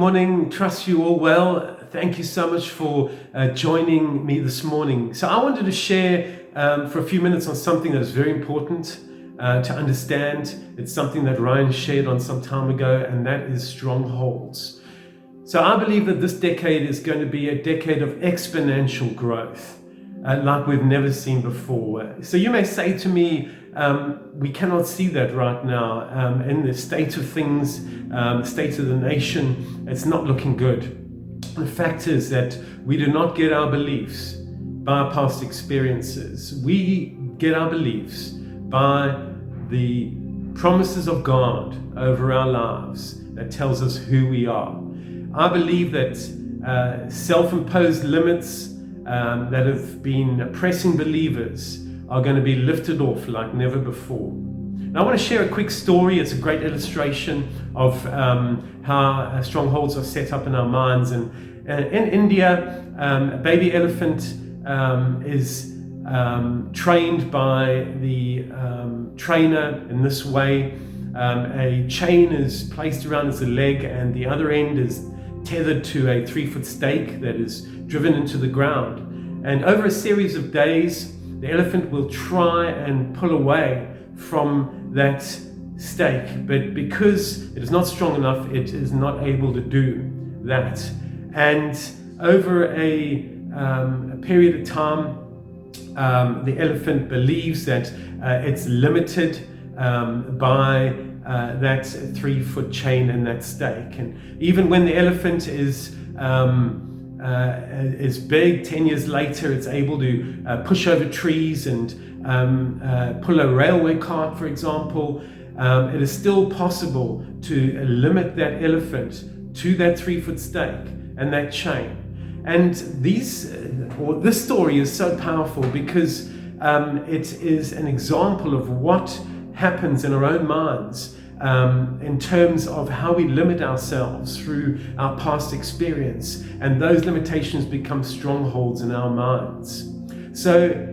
morning. Trust you all well. Thank you so much for joining me this morning. So I wanted to share for a few minutes on something that is very important to understand. It's something that Ryan shared on some time ago, and that is strongholds. So I believe that this decade is going to be a decade of exponential growth, like we've never seen before. So you may say to me, we cannot see that right now. In the state of things, the state of the nation, it's not looking good. The fact is that we do not get our beliefs by our past experiences. We get our beliefs by the promises of God over our lives that tells us who we are. I believe that self-imposed limits that have been oppressing believers are going to be lifted off like never before. Now, I want to share a quick story. It's a great illustration of how strongholds are set up in our minds. And in India, a baby elephant is trained by the trainer in this way. A chain is placed around its leg, and the other end is tethered to a 3-foot stake that is driven into the ground. And over a series of days, the elephant will try and pull away from that stake, but because it is not strong enough, it is not able to do that. And over a period of time, the elephant believes that it's limited by that 3-foot chain and that stake. And even when the elephant is big, 10 years later, it's able to push over trees and pull a railway cart, for example. It is still possible to limit that elephant to that 3-foot stake and that chain. And this story is so powerful because it is an example of what happens in our own minds in terms of how we limit ourselves through our past experience, and those limitations become strongholds in our minds. So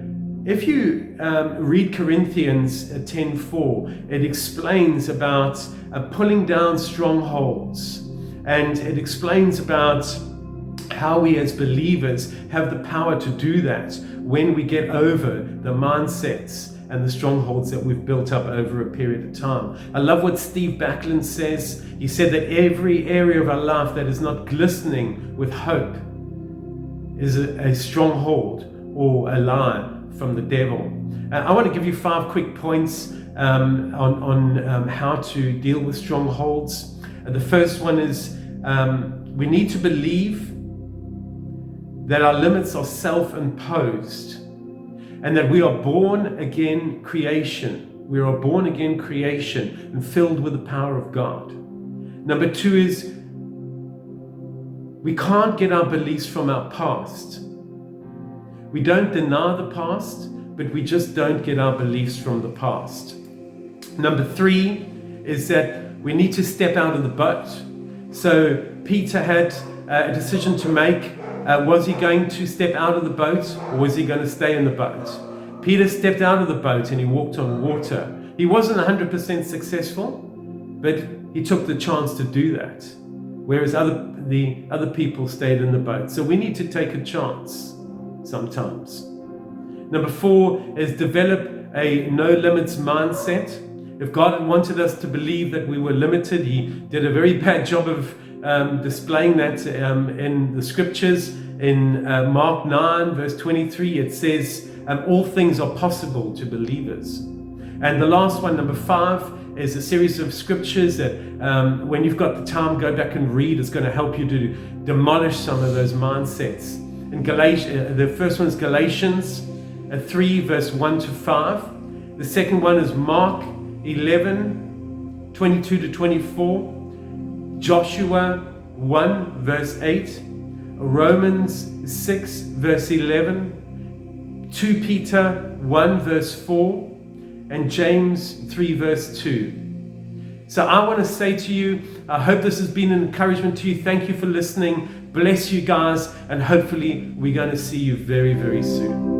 if you read Corinthians 10:4, it explains about pulling down strongholds, and it explains about how we as believers have the power to do that when we get over the mindsets and the strongholds that we've built up over a period of time. I love what Steve Backlund says. He said that every area of our life that is not glistening with hope is a stronghold or a lie from the devil. I want to give you 5 quick points on how to deal with strongholds. The first one is we need to believe that our limits are self-imposed, and that we are born again creation. We are born again creation and filled with the power of God. Number 2 is we can't get our beliefs from our past. We don't deny the past, but we just don't get our beliefs from the past. Number 3 is that we need to step out of the boat. So Peter had a decision to make. Was he going to step out of the boat, or was he going to stay in the boat? Peter stepped out of the boat and he walked on water. He wasn't 100% successful, but he took the chance to do that, whereas the other people stayed in the boat. So we need to take a chance sometimes. Number 4 is develop a no limits mindset. If God had wanted us to believe that we were limited, he did a very bad job of displaying that in the scriptures. In Mark 9 verse 23, it says all things are possible to believers. And the last one, number 5, is a series of scriptures that when you've got the time, go back and read. It's going to help you to demolish some of those mindsets. In the first one is Galatians 3 verse 1 to 5. The second one is Mark 11 22 to 24. Joshua 1 verse 8, Romans 6 verse 11, 2 Peter 1 verse 4, and James 3 verse 2. So I want to say to you, I hope this has been an encouragement to you. Thank you for listening. Bless you guys, and hopefully we're going to see you very, very soon.